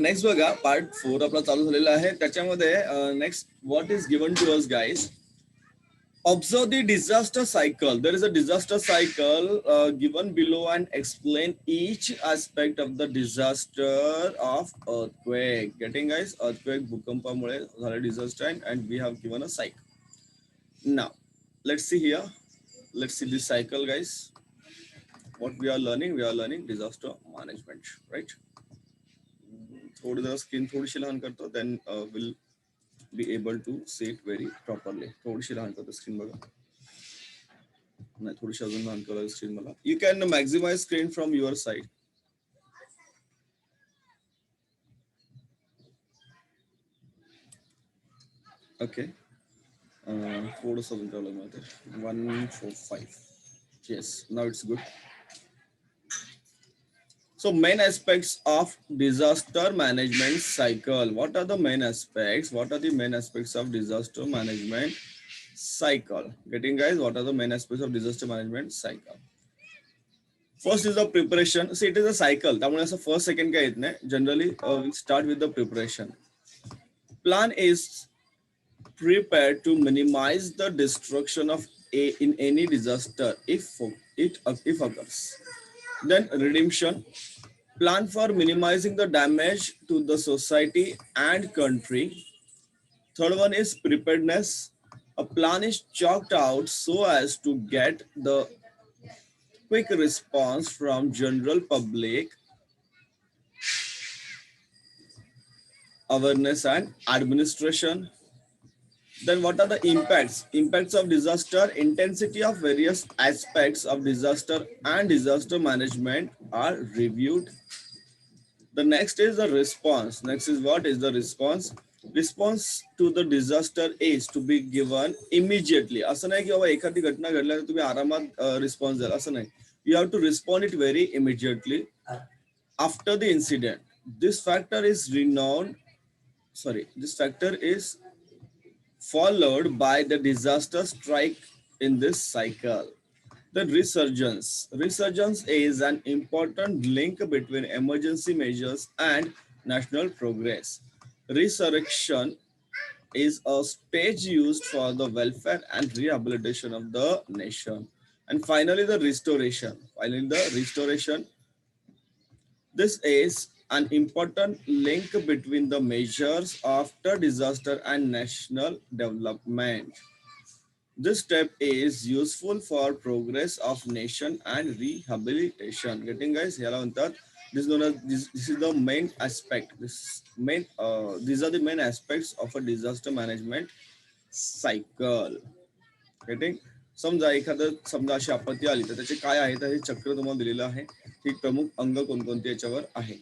Next बघा part 4 आपला चालू झालेला आहे. त्याच्यामध्ये next what is given to us guys. Observe the disaster cycle. There is a disaster cycle given below and explain each aspect of the disaster of earthquake. Getting guys? Earthquake, bhukampaमुळे झाले disaster and we have given a cycle. Now, let's see here. Let's see this cycle, guys. What we are learning? We are learning disaster management, right? थोड़ी जरा screen थोड़ी C लहान करतो, then we'll be able to see it very properly. थोडीशी लहान करतो screen बघा. नाही थोडीशी अजून लहान करा स्क्रीन मला. You can maximize screen from your side. Okay. थोडंसं अजून करावं लागणार. 145. Yes, now it's good. So main aspects of disaster management cycle. What are the main aspects? What are the main aspects of disaster management cycle? Getting guys? What are the main aspects of disaster management cycle? First is the preparation. See, it is a cycle. त्यामुळे असं first, second काय येत नाही. Generally, we start with the preparation. Plan is prepared to minimize the destruction of in any disaster if occurs. Then redemption. Plan for minimizing the damage to the society and country. Third one is preparedness. A plan is chalked out so as to get the quick response from general public, awareness and administration. Then what are the impacts? Impacts of disaster, intensity of various aspects of disaster and disaster management are reviewed. The next is the response. Next is what is the response? Response to the disaster is to be given immediately. असं नाही की बाबा एखादी घटना घडल्यानंतर तुम्ही आरामात response द्याल असं नाही. You have to respond it very immediately after the incident. This factor is followed by the disaster strike in this cycle. The resurgence. Resurgence is an important link between emergency measures and national progress. Resurrection is a stage used for the welfare and rehabilitation of the nation. And finally, the restoration. This is an important link between the measures after disaster and national development. This step is useful for progress of nation and rehabilitation. Getting guys? This is the main aspect. These are the main aspects of a disaster management cycle. Getting? समजा अशी आपत्ती आली तर त्याचे काय आहे तर हे चक्र तुम्हाला दिलेलं आहे. ही प्रमुख अंग कोणकोणते याच्यावर आहे.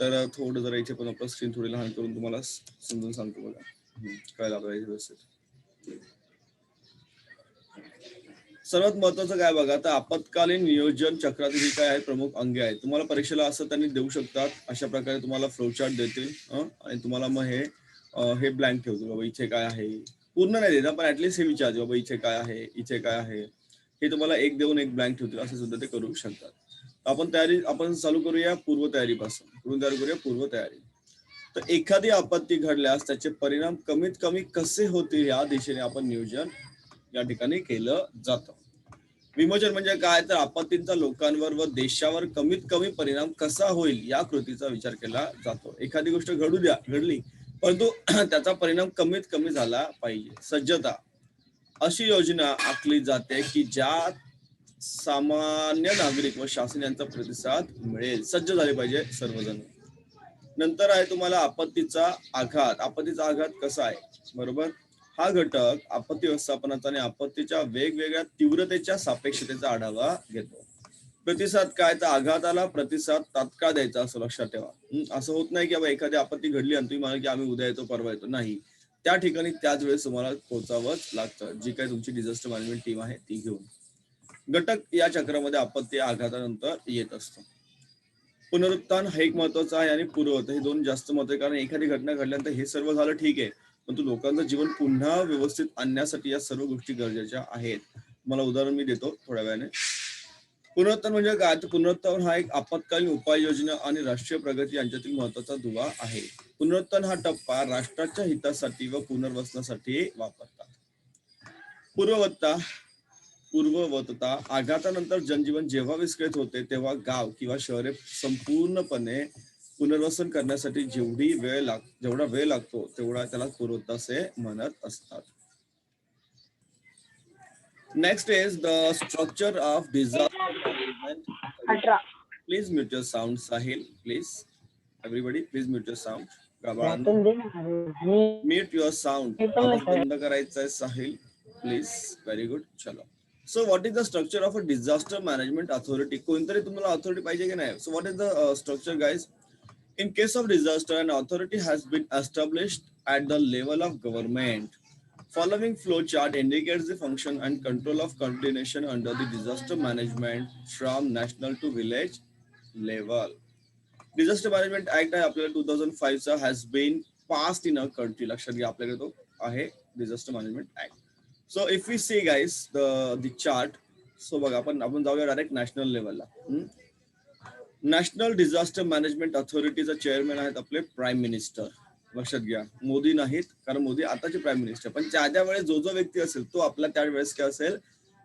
तर थोडं जरा इथे पण आपलं स्क्रीन थोडी लहान करून तुम्हाला समजून सांगतो बघा. काय लागलं व्यवस्थित. सर्वात महत्वाचं काय बघा तर आपत्कालीन नियोजन चक्रातील काय आहे प्रमुख अंगे आहेत. तुम्हाला परीक्षेला असं त्यांनी देऊ शकतात. अशा प्रकारे तुम्हाला फ्लोचार्ट देतील आणि तुम्हाला मग हे ब्लँक ठेवतील बाबा इथे काय आहे. पूर्ण नाही देणार पण ऍटलीस्ट हे विचारते बाबा इथे काय आहे इथे काय आहे. हे तुम्हाला एक देऊन एक ब्लँक ठेवतील असं सुद्धा ते करू शकतात. आपण चालू करूया पूर्वतयारीपासून. पूर्वतयारी. तर एखादी आपत्ती घडल्यास त्याचे परिणाम कमीत कमी कसे होतील या दिशेने आपण नियोजन या ठिकाणी केलं जातं. विमोचन म्हणजे काय तर आपत्तींचा लोकांवर व देशावर कमीत कमी परिणाम कसा होईल या कृतीचा विचार केला जातो. एखादी गोष्ट घडली परंतु त्याचा परिणाम कमीत कमी झाला पाहिजे. सज्जता. अशी योजना आखली जाते की ज्यात सामान्य नागरिक व शासन यांचा प्रतिसाद मिळेल. सज्ज झाले पाहिजे सर्वजण. नंतर आहे तुम्हाला आपत्तीचा आघात. आपत्तीचा आघात कसा आहे बरोबर. हा घटक आपत्ती व्यवस्थापनाचा आणि आपत्तीच्या वेगवेगळ्या तीव्रतेच्या सापेक्षतेचा आढावा घेतो. प्रतिसाद काय तर आघाताला प्रतिसाद तात्काळ द्यायचा असं लक्षात ठेवा. असं होत नाही की बाबा एखादी आपत्ती घडली आणि तुम्ही म्हणाल की आम्ही उद्या येतो परवा येतो. नाही, त्या ठिकाणी त्याच वेळेस तुम्हाला पोहोचावंच लागतं. जी काही तुमची डिझास्टर मॅनेजमेंट टीम आहे ती घेऊन. घटक या चक्रामध्ये आपत्ती आघातानंतर येत असतो. पुनरुत्थान हे एक महत्वाचं आहे आणि पूर्वत हे दोन जास्त महत्व आहे. कारण एखादी घटना घडल्यानंतर हे सर्व झालं ठीक आहे परंतु लोकांचं जीवन पुन्हा व्यवस्थित आणण्यासाठी या सर्व गोष्टी गरजेच्या आहेत. मला उदाहरण मी देतो थोड्या वेळाने. पुनरुत्थान म्हणजे काय? तर पुनरुत्थान हा एक आपत्कालीन उपाययोजना आणि राष्ट्रीय प्रगती यांच्यातील महत्वाचा दुवा आहे. पुनरुत्थान हा टप्पा राष्ट्राच्या हितासाठी व पुनर्वसनासाठी वापरतात. पूर्ववत्ता पूर्ववतता आघातानंतर जनजीवन जेव्हा विस्कळीत होते तेव्हा गाव किंवा शहरे संपूर्णपणे पुनर्वसन करण्यासाठी जेवढा वेळ लागतो तेवढा त्याला पूर्ववत्ता असे म्हणत असतात. Next is the structure of disaster management. 18. Please mute your sound Sahil please. Everybody please mute your sound. गाभाळांनो त्यातून दे ना आणि म्यूट युअर साऊंड. हे पण आवाज नाही बंद करायचा आहे साहिल प्लीज. Very good. चलो. So what is the structure of a disaster management authority? कोणतरी तुम्हाला authority पाहिजे की नाही? So what is the structure, guys? In case of disaster, an authority has been established at the level of government. Following flowchart indicates the function and control of coordination under the disaster management from national to village level. Disaster Management Act आहे आपल्याला 2005 चा has been passed in our country. लक्षात घ्या आपल्याकडे तो आहे Disaster Management Act. So if we see guys the chart, so बघा आपण जाऊया डायरेक्ट नॅशनल लेवलला. नॅशनल डिझास्टर मॅनेजमेंट अथॉरिटीचा चेअरमॅन आहेत आपले प्राईम मिनिस्टर. लक्षात घ्या मोदी नाहीत, कारण मोदी आताचे प्राईम मिनिस्टर, पण त्या वेळेस जो जो व्यक्ती असेल तो आपला त्यावेळेस काय असेल,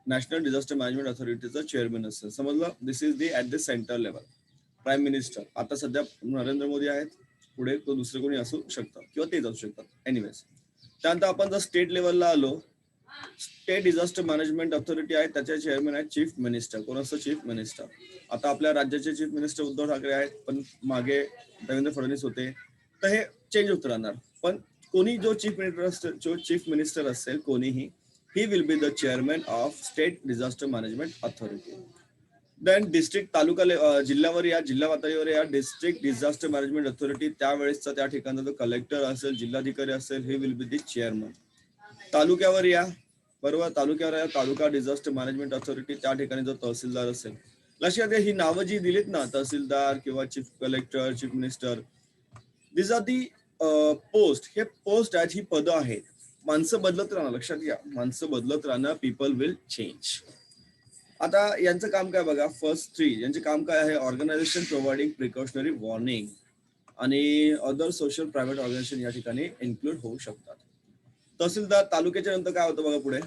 नॅशनल डिझास्टर मॅनेजमेंट अथॉरिटीचा चेअरमॅन असेल. समजलं? This is the at the centre level prime minister. आता सध्या नरेंद्र मोदी आहेत, पुढे तो दुसरे कोणी असू शकतं किंवा तेच असू शकतात. एनिवेज, त्यानंतर आपण जर स्टेट लेवलला आलो, स्टेट डिझास्टर मॅनेजमेंट अथॉरिटी आहे, त्याचे चेअरमॅन आहेत चीफ मिनिस्टर. कोण असतं? Chief minister. आता आपल्या राज्याचे चीफ मिनिस्टर उद्धव ठाकरे आहेत, पण मागे देवेंद्र फडणवीस होते, तर हे चेंज होत राहणार. पण कोणी जो चीफ मिनिस्टर असेल कोणीही, he will be the chairman of state disaster management authority. Then district taluka जिल्ह्यावर या, जिल्हा पातळीवर या डिस्ट्रिक्ट डिझास्टर मॅनेजमेंट अथॉरिटी, त्यावेळेसचा त्या ठिकाणचा जो कलेक्टर असेल, जिल्हाधिकारी असेल, हे विल बी द चेअरमन. तालुक्यावर या, बरोबर, तालुक्यावर या तालुका डिझास्टर मॅनेजमेंट अथॉरिटी, त्या ठिकाणी जो तहसीलदार असेल. लक्षात घ्या ही नावं जी दिलीत ना, तहसीलदार किंवा chief collector, chief minister, this are the post. हे पोस्ट आहेत, ही पदं आहेत. माणसं बदलत राहणं. लक्षात घ्या, माणसं बदलत राहणं. People will change. आता यांचं काम काय बघा, फर्स्ट 3 यांचे काम काय आहे? ऑर्गनायझेशन प्रोव्हाइडिंग प्रिकॉशनरी वॉर्निंग आणि अदर सोशल प्रायव्हेट ऑर्गनायझेशन या ठिकाणी इन्क्लूड होऊ शकतात. तहसीलदार, तालुक्याच्या नंतर काय होतं बघा पुढे,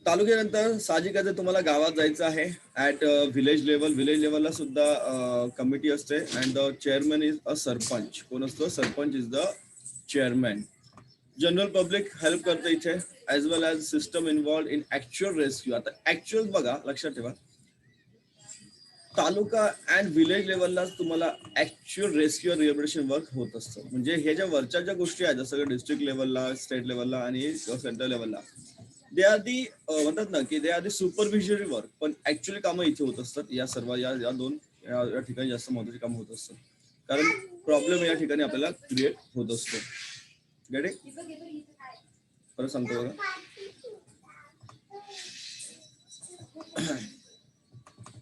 तालुक्यानंतर साहजिकच तुम्हाला गावात जायचं आहे. ऍट व्हिलेज लेवल, व्हिलेज लेवलला सुद्धा कमिटी असते and the chairman is a sarpanch. कोण असतो? Sarpanch is the chairman. General public help करते इथे, as well as system involved in actual rescue. आता ऍक्च्युअल बघा, लक्षात ठेवा, तालुका अँड विलेज लेवललाच तुम्हाला ऍक्च्युअल रेस्क्यू रिहॅबिलिटेशन वर्क होत असतं. म्हणजे हे ज्या वरच्या ज्या गोष्टी आहेत, जसं डिस्ट्रिक्ट लेवलला, स्टेट लेवलला आणि सेंट्रल लेवलला, दे आर दी म्हणतात ना की दे आर दी सुपरव्हिजरी वर्क, पण ऍक्च्युअली कामं इथे होत असतात. या सर्व या दोन या ठिकाणी जास्त महत्वाची कामं होत असतात, कारण प्रॉब्लेम या ठिकाणी आपल्याला क्रिएट होत असतो. Get it? परत सांगतो बघा,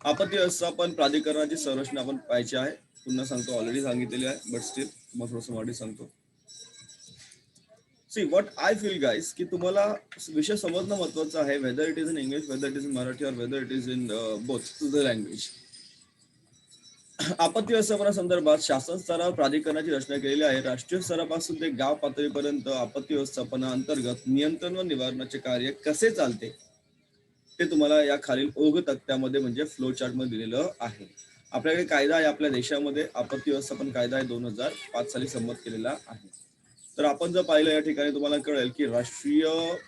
आपत्ती व्यवस्थापन प्राधिकरणाची संरचना आपण पाहायची आहे. पुन्हा सांगतो, ऑलरेडी सांगितलेली आहे, बट स्टील मग थोडंसं मराठी सांगतो. See what I feel guys, की तुम्हाला विषय समजणं महत्वाचं आहे, whether it is in English, whether it is in Marathi, और whether it is in both the language. आपत्ती व्यवस्थापनासंदर्भात शासन स्तरावर प्राधिकरणाची रचना केलेली आहे. राष्ट्रीय स्तरापासून ते गाव पातळीपर्यंत आपत्ती व्यवस्थापनाअंतर्गत नियंत्रण व निवारणाचे कार्य कसे चालते ते तुम्हाला या खालील ओघ तक्त्यामध्ये म्हणजे फ्लो चार्ट मध्ये दिलेलं आहे. आपल्याकडे कायदा आहे, आपल्या देशामध्ये आपत्ती व्यवस्थापन कायदा आहे, 2005 साली संमत केलेला आहे. तर आपण जर पाहिलं या ठिकाणी तुम्हाला कळेल की राष्ट्रीय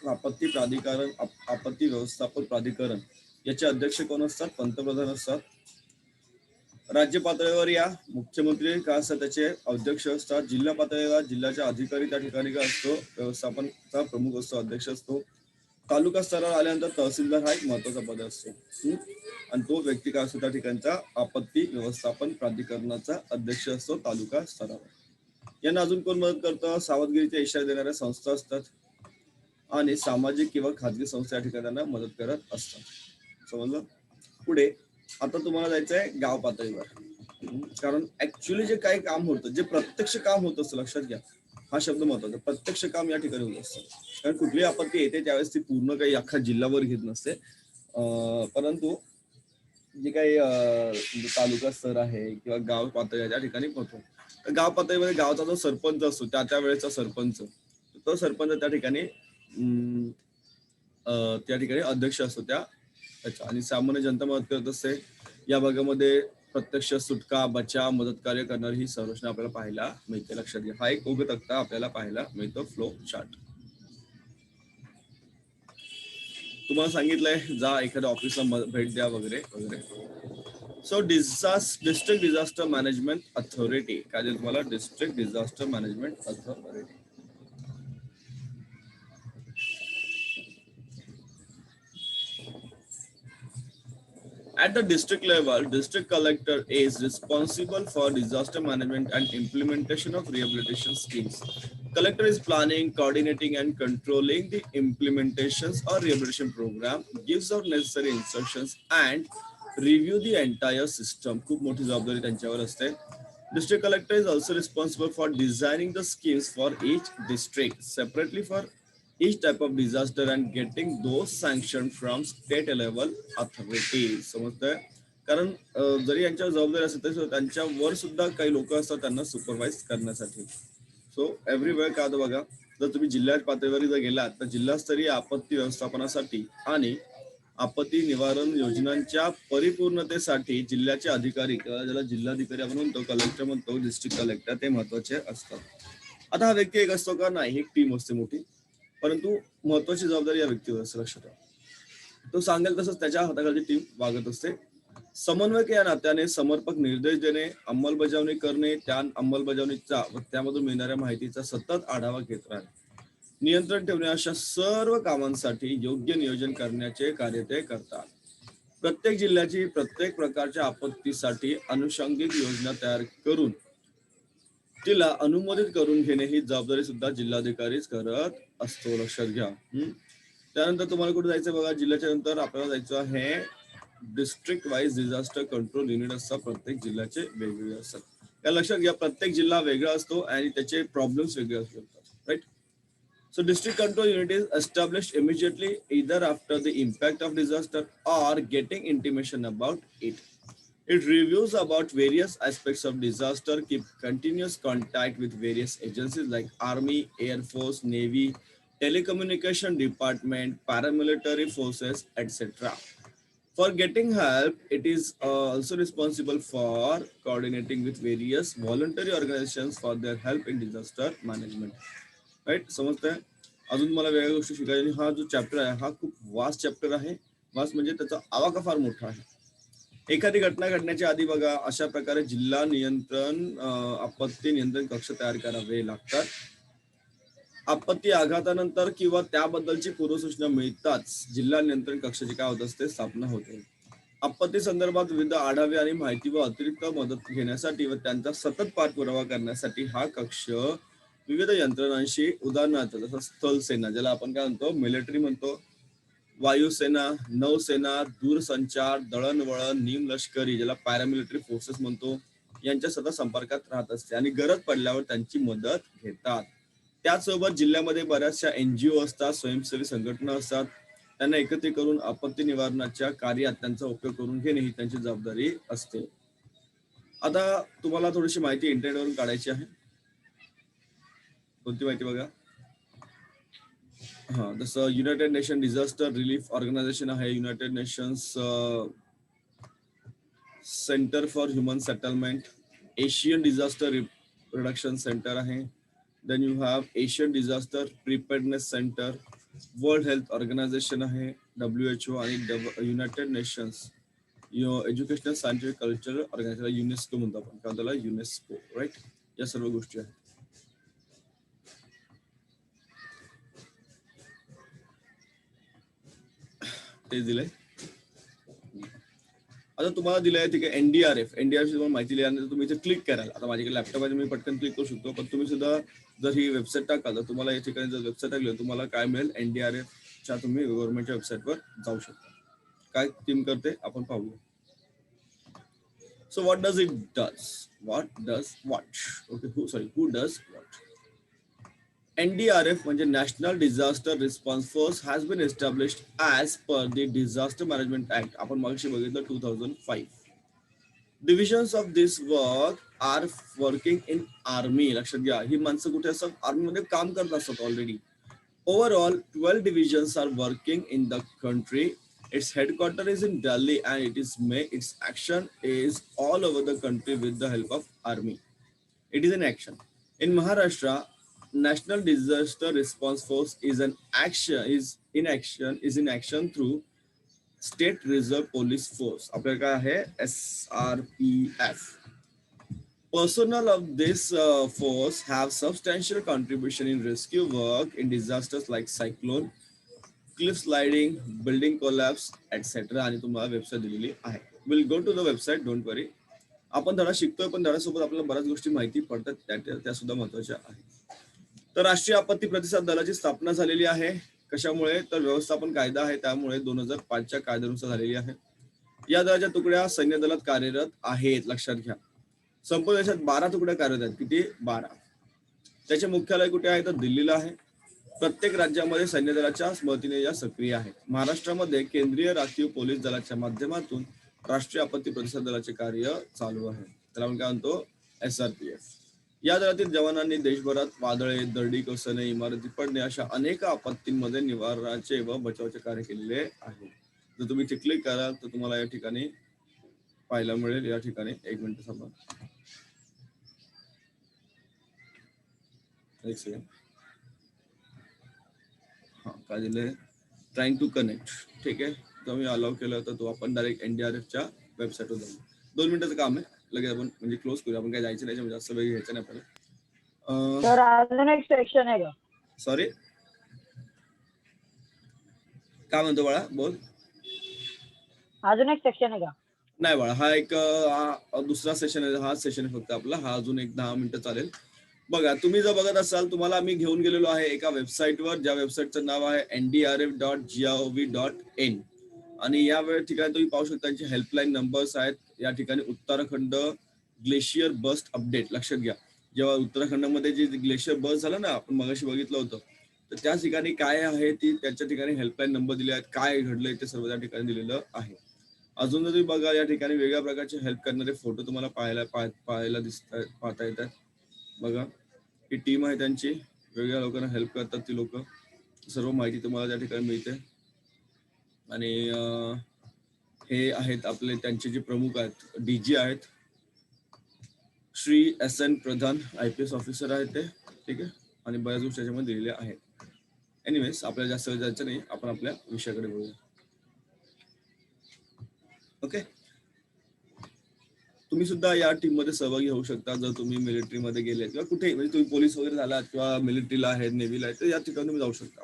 आपत्ती प्राधिकरण, आपत्ती व्यवस्थापन प्राधिकरण याचे अध्यक्ष कोण असतात? पंतप्रधान असतात. राज्य पातळीवर या मुख्यमंत्री काय असतात? त्याचे अध्यक्ष असतात. जिल्हा पातळीवर जिल्ह्याच्या अधिकारी त्या ठिकाणी काय असतो? व्यवस्थापनचा प्रमुख असतो, अध्यक्ष असतो. तालुका स्तरावर आल्यानंतर तहसीलदार हा एक महत्वाचा पद असतो आणि तो व्यक्ती काय असतो? त्या ठिकाणचा आपत्ती व्यवस्थापन प्राधिकरणाचा अध्यक्ष असतो तालुका स्तरावर. यांना अजून कोण मदत करतं? सावधगिरीचे इशारे देणाऱ्या संस्था असतात आणि सामाजिक किंवा खाजगी संस्था या ठिकाणी त्यांना मदत करत असतात. समजलं? पुढे आता तुम्हाला जायचं आहे गाव पातळीवर, कारण ऍक्च्युअली जे काही काम होतं, जे प्रत्यक्ष काम होत असतं, लक्षात घ्या, हा शब्द महत्वाचा. प्रत्यक्ष काम या ठिकाणी होत असतं, कारण कुठलीही आपत्ती येते त्यावेळेस ती पूर्ण काही अख्खा जिल्हाभर घेत नसते. परंतु जे काही म्हणजे तालुका स्तर आहे किंवा गाव पातळी आहे त्या ठिकाणी होतो. गाव पातळीमध्ये गावाचा जो सरपंच असतो त्या वेळेचा सरपंच, तो सरपंच त्या ठिकाणी त्या ठिकाणी अध्यक्ष असतो त्याचा, आणि सामान्य जनता मदत करत असते. या भागामध्ये प्रत्यक्ष सुटका, बचाव, मदत कार्य करणारी ही संरचना आपल्याला पाहायला मिळते. लक्षात घ्या, हा एक उभे तक्ता आपल्याला पाहायला मिळतो, फ्लो चार्ट. तुम्हाला सांगितलंय जा एखाद्या ऑफिसला भेट द्या वगैरे वगैरे. So district disaster management authority काय देईल तुम्हाला? District disaster management authority. At the district level, district collector is responsible for disaster management and implementation of rehabilitation schemes. Collector is planning, coordinating, and controlling the implementations or rehabilitation program, gives out necessary instructions, and review the entire system. खूप मोठी जबाबदारी त्यांच्यावर असते. District collector is also responsible for designing the schemes for each district separately for each type of disaster and getting those sanctioned from state level authority. समजतंय? कारण जरी यांच्यावर जबाबदारी असेल तरी त्यांच्यावर सुद्धा काही लोक असतात त्यांना सुपरवाइज करण्यासाठी. सो एव्हरीवेअर काय होतं बघा, जर तुम्ही जिल्हा पातळीवर जर गेलात तर जिल्हास्तरीय आपत्ती व्यवस्थापनासाठी आणि आपत्ती निवारण योजनांच्या परिपूर्णतेसाठी जिल्ह्याचे अधिकारी किंवा ज्याला जिल्हाधिकारी आपण म्हणतो, कलेक्टर म्हणतो, डिस्ट्रिक्ट कलेक्टर, ते महत्वाचे असतात. आता हा व्यक्ती एक असतो का? नाही, एक टीम असते मोठी, परंतु महत्वाची जबाबदारी या व्यक्तीवर असते. लक्षात ठेवा, तो सांगेल तसंच त्याच्या हाताखालची टीम वागत असते. समन्वयक या नात्याने समर्पक निर्देश देणे, अंमलबजावणी करणे, त्या अंमलबजावणीचा व त्यामधून मिळणाऱ्या माहितीचा सतत आढावा घेत राहणे, नियंत्रण ठेवणे, अशा सर्व कामांसाठी योग्य नियोजन करण्याचे कार्य ते करतात. प्रत्येक जिल्ह्याची प्रत्येक प्रकारच्या आपत्तीसाठी अनुषंगिक योजना तयार करून तिला अनुमोदित करून घेणे ही जबाबदारी सुद्धा जिल्हाधिकारीच करत असतो. लक्षात घ्या. त्यानंतर तुम्हाला कुठे जायचं बघा, जिल्ह्याच्या नंतर आपल्याला जायचं आहे district wise disaster control unit असतात. प्रत्येक जिल्ह्याचे वेगवेगळे असतात. या लक्षात घ्या, प्रत्येक जिल्हा वेगळा असतो आणि त्याचे प्रॉब्लेम्स वेगळे असू शकतात. Right. So district control unit is established immediately either after the impact of disaster or getting intimation about it. It reviews about various aspects of disaster, keep continuous contact with various agencies like Army, Air Force, Navy, Telecommunication Department, paramilitary forces, etc. For getting help, it is also responsible for coordinating with various voluntary organizations for their help in disaster management. Right. समजतंय? अजून मला वेगळ्या गोष्टी शिकायची. हा जो chapter आहे हा खूप वास्ट चॅप्टर आहे. वास्ट म्हणजे त्याचा आवाका फार मोठा आहे. एखादी घटना घडण्याच्या आधी बघा अशा प्रकारे जिल्हा नियंत्रण आपत्ती नियंत्रण कक्ष तयार करावे लागतात. आपत्ती आघातानंतर किंवा त्याबद्दलची पूर्वसूचना मिळताच जिल्हा नियंत्रण कक्षाची काय होत असते? स्थापना होते. आपत्ती संदर्भात विविध आढावे आणि माहिती व अतिरिक्त मदत घेण्यासाठी व त्यांचा सतत पाठपुरावा करण्यासाठी हा कक्ष विविध यंत्रणांशी, उदाहरणार्थ जसं स्थल सेना ज्याला आपण काय म्हणतो मिलिटरी म्हणतो, वायुसेना, नौसेना, दूरसंचार, दळणवळण, निमलष्करी ज्याला पॅरामिलिटरी फोर्सेस म्हणतो, यांच्या सतत संपर्कात राहत असते आणि गरज पडल्यावर त्यांची मदत घेतात. त्याचसोबत जिल्ह्यामध्ये बऱ्याचशा NGO असतात, स्वयंसेवी संघटना असतात. त्यांना एकत्रित करून आपत्ती निवारणाच्या कार्यात त्यांचा उपयोग करून घेणे ही त्यांची जबाबदारी असते. आता तुम्हाला थोडीशी माहिती इंटरनेटवरून काढायची आहे. कोणती माहिती बघा. हा, जसं United Nation disaster relief organisation आहे, United Nations centre for human settlement, Asian disaster reduction centre आहे, then you have Asian disaster preparedness centre, world health organisation आहे WHO, आणि United Nations educational scientific cultural organisation UNESCO म्हणतो आपण, का त्याला UNESCO. Right. या सर्व गोष्टी आहेत. ते दिलंय. आता तुम्हाला दिलंय ठीक आहे NDRF. NDRF तुम्हाला माहिती लिहिल्यानंतर तुम्ही इथे क्लिक कराल. आता माझ्याकडे लॅपटॉप आहे मी पटकन क्लिक करू शकतो, पण तुम्ही सुद्धा जर ही वेबसाईट टाकाल तर तुम्हाला या ठिकाणी जर वेबसाईट टाकली तुम्हाला काय मिळेल? NDRFच्या तुम्ही गव्हर्नमेंटच्या वेबसाईटवर जाऊ शकता. काय टीम करते आपण पाहूया. So what does it does? What does what? Okay, who does what? NDRF म्हणजे national disaster response force has been established as per the disaster management act. आपण मागशी बघितलं 2005. Divisions of this work are working in army. लक्षात घ्या, ही माणसं कुठे असतात? आर्मीमध्ये काम करत असतात already. Overall, 12 divisions are working in the country. Its headquarters is in Delhi and its action is all over the country with the help of army. It is in action. In Maharashtra, National Disaster Response Force is in action through State Reserve Police Force. आपल्याला काय आहे? SRPF. Personnel of this force have substantial contribution in rescue work in disasters like cyclone, cliff sliding, building collapse, etc. आणि तुम्हाला website दिलेली आहे. Will go to the website, don't worry. आपण धडा शिकतोय, पण धड्यासोबत आपल्याला बऱ्याच गोष्टी माहिती पडतात, त्या सुद्धा महत्वाच्या आहेत. तर राष्ट्रीय आपत्ती प्रतिसाद दलाची स्थापना झालेली आहे. कशामुळे? तर व्यवस्थापन कायदा आहे, त्यामुळे 2005च्या कायद्यानुसार झालेली आहे. या दलाच्या तुकड्या सैन्य दलात कार्यरत आहेत. लक्षात घ्या, संपूर्ण देशात 12 तुकड्या कार्यरत आहेत. किती? 12. त्याचे मुख्यालय कुठे आहे? तर दिल्लीला आहे. प्रत्येक राज्यामध्ये सैन्य दलाच्या मदतीने या सक्रिय आहेत. महाराष्ट्रामध्ये केंद्रीय राखीव पोलीस दलाच्या माध्यमातून राष्ट्रीय आपत्ती प्रतिसाद दलाचे कार्य चालू आहे. त्याला आपण काय म्हणतो? SRPF. या दलातील जवानांनी देशभरात वादळे, दरडी कोसळणे, इमारती पडणे अशा अनेक आपत्तींमध्ये निवारणाचे व बचावाचे कार्य केलेले आहे. जर तुम्ही क्लिक कराल तर तुम्हाला या ठिकाणी पाहायला मिळेल. या ठिकाणी एक मिनिट थांबा, एक सेकंड. हा, काय दिलंय? Trying to connect. ठीक आहे, तर मी अलाउ केलं तर तो आपण डायरेक्ट NDRFच्या वेबसाईटवर जाऊ. 2 मिनिटाचं काम आहे, लगेच आपण म्हणजे क्लोज करूया. आपण काय जायचं नाही, म्हणजे जास्त वेळ घ्यायचं नाही आपल्याला. सर अजून एक सेक्शन आहे का? सॉरी, काय म्हणतो बाळा? बोल. अजून एक सेक्शन आहे का? नाही बाळा, हा एक दुसरा सेशन आहे. हा सेशन आहे फक्त आपला. हा अजून एक 10 मिनिटं चालेल. बघा, तुम्ही जर बघत असाल, तुम्हाला मी घेऊन गेलेलो आहे एका वेबसाईटवर, ज्या वेबसाईटचं नाव आहे ndrf.gov.in. आणि या वेळ ठिकाणी तुम्ही पाहू शकता, त्यांचे हेल्पलाईन नंबर्स आहेत. या ठिकाणी उत्तराखंड ग्लेशियर बस्ट अपडेट. लक्षात घ्या, जेव्हा उत्तराखंडमध्ये जे ग्लेशियर बस्ट झालं ना, आपण मगाशी बघितलं होतं, तर त्या ठिकाणी काय आहे ती त्याच्या ठिकाणी हेल्पलाईन नंबर दिले आहेत. काय घडलंय ते सर्व त्या ठिकाणी दिलेलं आहे. अजून तुम्ही बघा, या ठिकाणी वेगळ्या प्रकारचे हेल्प करणारे फोटो तुम्हाला पाहायला दिसतात, पाहता येतात. बघा, ही टीम आहे त्यांची, वेगळ्या लोकांना हेल्प करतात ती लोक. सर्व माहिती तुम्हाला त्या ठिकाणी मिळते. आणि हे आहेत आपले त्यांचे जे प्रमुख आहेत, DG आहेत, श्री SN प्रधान, IPS ऑफिसर आहेत ते. ठीक आहे, आणि बऱ्याच गोष्टी त्याच्यामध्ये दिलेल्या आहेत. एनिवेज, आपल्याला जास्त वेळ जायचं नाही, आपण आपल्या विषयाकडे बोलूया. ओके, तुम्ही सुद्धा या टीम मध्ये सहभागी होऊ शकता. जर तुम्ही मिलिटरीमध्ये गेले किंवा कुठे, म्हणजे तुम्ही पोलीस वगैरे झालात किंवा मिलिटरीला आहेत, नेव्हीला आहेत, तर या ठिकाणी तुम्ही जाऊ शकता.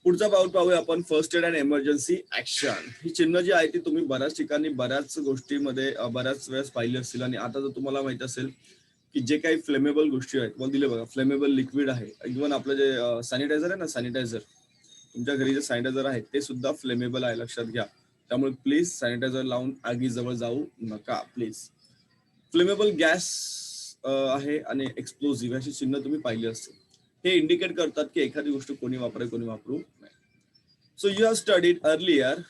पुढचा पाऊल पाहूया आपण. First aid and emergency action. ही चिन्ह जी आहे ती तुम्ही बऱ्याच ठिकाणी बऱ्याच गोष्टीमध्ये बऱ्याच वेळेस पाहिली असतील. आणि आता जर तुम्हाला माहित असेल की जे काही फ्लेमेबल गोष्टी आहेत, मग दिले बघा, फ्लेमेबल लिक्विड आहे. इव्हन आपलं जे सॅनिटायझर आहे ना, सॅनिटायझर, तुमच्या घरी जे सॅनिटायझर आहे ते सुद्धा फ्लेमेबल आहे. लक्षात घ्या. त्यामुळे प्लीज सॅनिटायझर लावून आगीजवळ जाऊ नका, प्लीज. फ्लेमेबल गॅस आहे आणि एक्सप्लोजिव्ह अशी चिन्ह तुम्ही पाहिली असतील. हे इंडिकेट करतात की एखादी गोष्ट कोणी वापरेल, कोणी वापरू नये. So you have studied earlier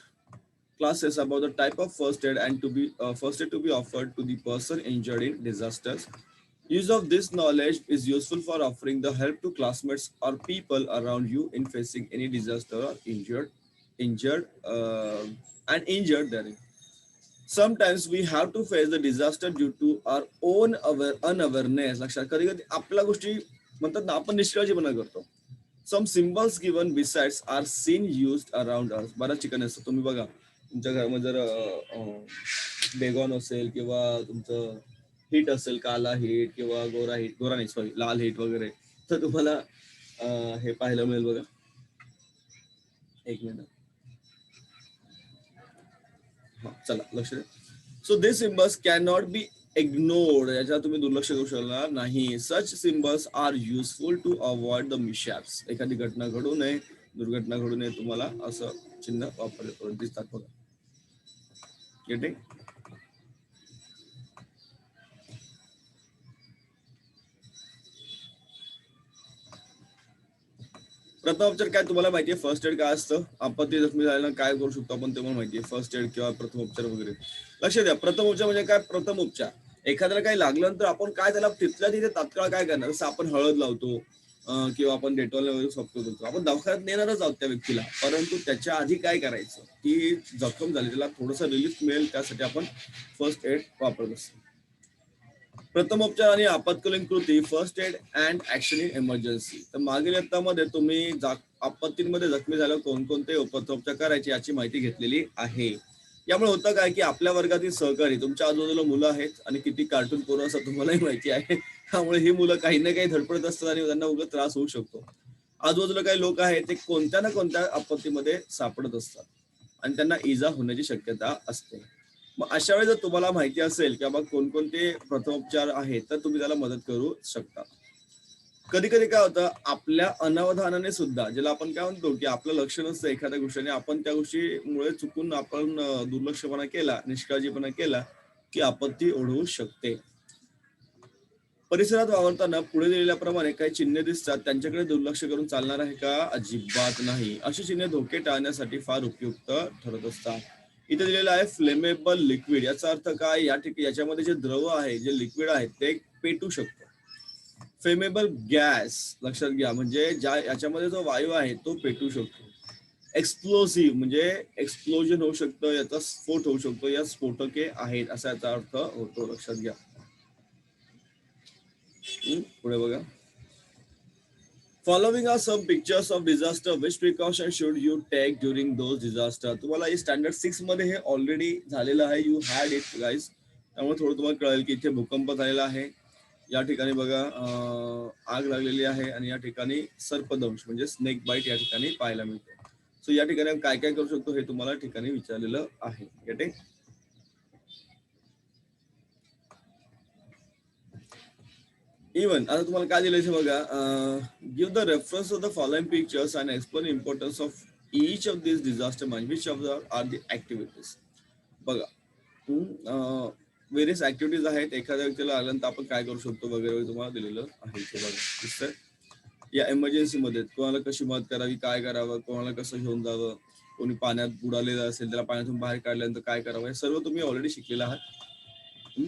classes about the type of first aid and first aid to be offered to the person injured in disasters. Use of this knowledge is useful for offering the help to classmates or people around you in facing any disaster or injured therein. Sometimes we have to face the disaster due to our own unawareness. लक्षात, कधी कधी आपल्या गोष्टी म्हणतात ना, आपण निष्काळजीपणा करतो. Some symbols given besides are seen used around us. बऱ्याच ठिकाणी असतं. तुम्ही बघा, तुमच्या घरामध्ये जर बेगॉन असेल किंवा तुमचं हिट असेल, काला हिट किंवा गोरा हिट, गोरा नाही सॉरी, लाल हिट वगैरे, तर तुम्हाला हे पाहायला मिळेल. बघा, एक मिनिट. हा, चला लक्ष द्या. So this symbols can not be ignored. याच्यावर तुम्ही दुर्लक्ष करू शकणार नाही. Such symbols are useful to avoid the mishaps. एखादी घटना घडू नये, दुर्घटना घडू नये, तुम्हाला असं चिन्ह वापरले दिसतात. बघा, गेटिंग? प्रथमोपचार काय तुम्हाला माहितीये? फर्स्ट एड काय असतं? आपत्ती जखमी झाल्यानं काय करू शकतो आपण ते पण माहितीये. फर्स्ट एड किंवा प्रथमोपचार वगैरे. लक्ष द्या, प्रथमोपचार म्हणजे काय? प्रथमोपचार. एखाद्याला काही लागलं तर आपण काय त्याला तिथल्या तिथे तात्काळ काय करणार? जसं आपण हळद लावतो किंवा आपण डेटॉल वगैरे सोपतो करतो. आपण दवाखान्यात नेणारच आहोत त्या व्यक्तीला. परंतु त्याच्या आधी काय करायचं? ती जखम झाली, त्याला थोडंसं रिलीफ मिळेल त्यासाठी आपण फर्स्ट एड वापरत असतो. प्रथमोपचार आणि आपत्कालीन कृती, first aid and action in emergency. तर मागील इयत्तामध्ये तुम्ही आपत्तीमध्ये जखमी झाल्यावर कोणकोणते प्रथमोपचार करायचे याची माहिती घेतलेली आहे. यामुळे होतं काय की आपल्या वर्गातील सहकारी, तुमच्या आजूबाजूला मुलं आहेत आणि किती कार्टून पोरं असं तुम्हालाही माहिती आहे. त्यामुळे ही मुलं काही ना काही धडपडत असतात आणि त्यांना उगाच त्रास होऊ शकतो. आजूबाजूला काही लोक आहेत ते कोणत्या ना कोणत्या आपत्तीमध्ये सापडत असतात आणि त्यांना इजा होण्याची शक्यता असते. मग अशा वेळी जर तुम्हाला माहिती असेल की बाबा कोणकोणते प्रथमोपचार आहेत तर तुम्ही त्याला मदत करू शकता. कधी कधी काय होतं, आपल्या अनावधानाने सुद्धा, ज्याला आपण काय म्हणतो की आपलं लक्ष नसतं एखाद्या गोष्टीने, आपण त्या गोष्टीमुळे चुकून आपण दुर्लक्षपणा केला, निष्काळजीपणा केला की आपत्ती ओढवू शकते. परिसरात वावरताना पुढे दिलेल्याप्रमाणे काही चिन्हे दिसतात, त्यांच्याकडे दुर्लक्ष करून चालणार आहे का? अजिबात नाही. अशी चिन्हे धोके टाळण्यासाठी फार उपयुक्त ठरत असतात. इथे दिलेलं आहे फ्लेमेबल लिक्विड. याचा अर्थ काय? याच्यामध्ये जे द्रव आहे, जे लिक्विड आहे ते पेटू शकतं. फ्लेमेबल गॅस लक्षात घ्या, म्हणजे याच्यामध्ये जो वायू आहे तो पेटू शकतो. एक्सप्लोसिव्ह म्हणजे एक्सप्लोजन होऊ शकतं, याचा स्फोट होऊ शकतो, या स्फोटके आहेत असा याचा अर्थ होतो. लक्षात घ्या. पुढे बघा. Following are some pictures of disaster. Which precaution should you take during those disaster? तुम्हाला ही स्टँडर्ड 6 मध्ये हे ऑलरेडी झालेलं आहे. You had it guys. त्यामुळे थोडं तुम्हाला कळेल की इथे भूकंप झालेला आहे. या ठिकाणी बघा आग लागलेली आहे आणि या ठिकाणी सर्पदंश म्हणजे स्नेक बाईट या ठिकाणी पाहायला मिळतो. सो या ठिकाणी काय काय करू शकतो हे तुम्हाला ठिकाणी विचारलेलं आहे. गेटिंग? इवन आता तुम्हाला काय दिलं बघा, give the reference of the following pictures and explain importance of each of this disaster management. Which of the are the activities. बघा वेरियस ऍक्टिव्हिटीज आहेत. एखाद्या व्यक्तीला लागल्यानंतर आपण काय करू शकतो वगैरे तुम्हाला दिलेलं आहे. ते बघा दिसतंय. या एमर्जन्सी मध्ये कोणाला कशी मदत करावी, काय करावं, कोणाला कसं घेऊन जावं, कोणी पाण्यात बुडालेलं असेल त्याला पाण्यातून बाहेर काढल्यानंतर काय करावं, हे सर्व तुम्ही ऑलरेडी शिकलेलं आहात.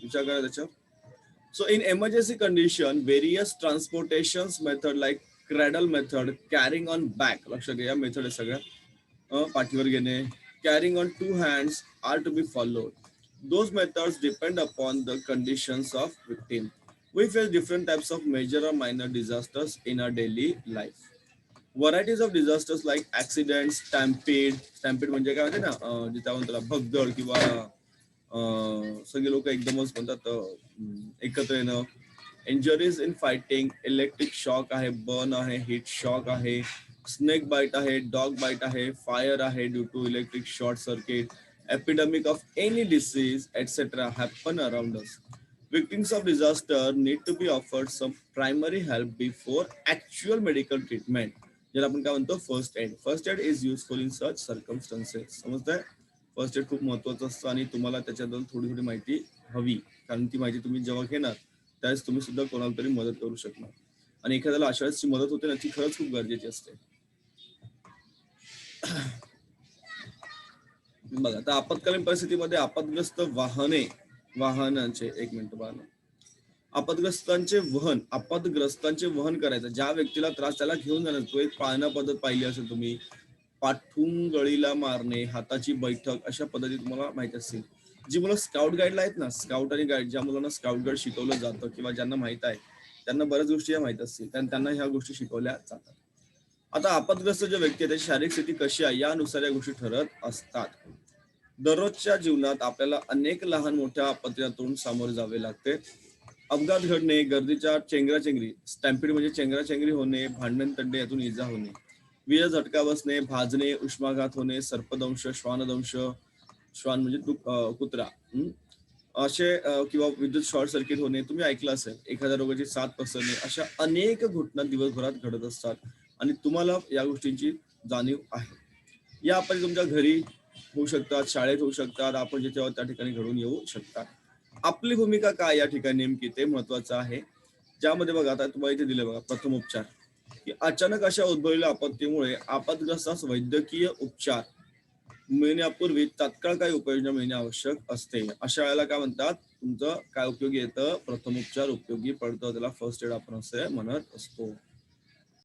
विचार करा त्याच्यावर. So in emergency condition, various transportations method like cradle method, carrying on back, लक्षात घ्या मेथड आहे सगळ्या, पाठीवर घेणे, carrying on 2 hands are to be followed. Those methods depend upon the conditions of victim. We face different types of major or minor disasters in our daily life. Varieties of disasters like accidents, stampede म्हणजे काय होते ना, जिथे आपण त्याला भगदड किंवा सगळे लोक एकदमच म्हणतात एकत्र येणं. Injuries in fighting, electric shock आहे, बर्न आहे, हिट शॉक आहे, स्नेक बाईट आहे, डॉग बाईट आहे, फायर आहे due to electric short circuit, epidemic of any disease etc. happen around us. Victims of disaster need to be offered some primary help before actual medical treatment. ज्याला आपण काय म्हणतो first aid. First aid is useful in such circumstances. समजतंय? First aid खूप महत्वाचं असतं आणि तुम्हाला त्याच्याबद्दल थोडी थोडी माहिती हवी, कारण ती माहिती तुम्ही जेव्हा घेणार त्यावेळेस तुम्ही सुद्धा कोणाला तरी मदत करू शकणार. आणि एखाद्याला अशा वेळेसची मदत होते ना, ती खरंच खूप गरजेची असते. बघा आता आपत्कालीन परिस्थितीमध्ये आपत्ग्रस्त वाहनांचे एक मिनिट बघा, आपत्ग्रस्तांचे वहन करायचं. ज्या व्यक्तीला त्रास त्याला घेऊन जाणार. तो एक पाळणा पद्धत पाहिली असेल तुम्ही, पाठून गळीला मारणे, हाताची बैठक, अशा पद्धती तुम्हाला माहिती असतील. जी मुलं स्काउट गाईडला आहेत ना, स्काउट आणि गाईड, ज्या मुलांना स्काउट गाईड शिकवलं जातं किंवा ज्यांना माहित आहे त्यांना बऱ्याच गोष्टी माहित असतील, त्यांना ह्या गोष्टी शिकवल्या जातात. आता आपत्ग्रस्त जे व्यक्ती आहे त्याची शारीरिक स्थिती कशी आहे यानुसार या गोष्टी ठरत असतात. दररोजच्या जीवनात आपल्याला अनेक लहान मोठ्या आपत्तीतून सामोरे जावे लागते. अपघात घडणे, गर्दीच्या चेंगराचेंगरी, स्टॅम्पिड म्हणजे चेंगराचेंगरी होणे, भांडण तंडे यातून इजा होणे, वीज झटका बसणे, भाजणे, उष्माघात होणे, सर्पदंश, श्वानदंश, श्वान म्हणजे कुत्रा, असे किंवा विद्युत शॉर्ट सर्किट होणे, तुम्ही ऐकलं असेल, एखाद्या रोगाची साथ पसरणे, अशा अनेक घटना दिवसभरात घडत असतात आणि तुम्हाला या गोष्टींची जाणीव आहे. या आपत्ती तुमच्या घरी होऊ शकतात, शाळेत होऊ शकतात, आपण जिथे आहोत त्या ठिकाणी घडून येऊ शकतात. आपली भूमिका काय या ठिकाणी नेमकी ते महत्वाचं आहे. ज्यामध्ये बघा आता तुम्हाला इथे दिलं बघा प्रथमोपचार. की अचानक अशा उद्भवलेल्या आपत्तीमुळे आपदग्रस्तास वैद्यकीय उपचार मिळण्यापूर्वी तात्काळ काही उपाययोजना मिळणे आवश्यक असते. अशा वेळेला काय म्हणतात, तुमचं काय उपयोगी येतं, प्रथमोपचार उपयोगी पडतं, त्याला फर्स्ट एड आपण असे म्हणत असतो.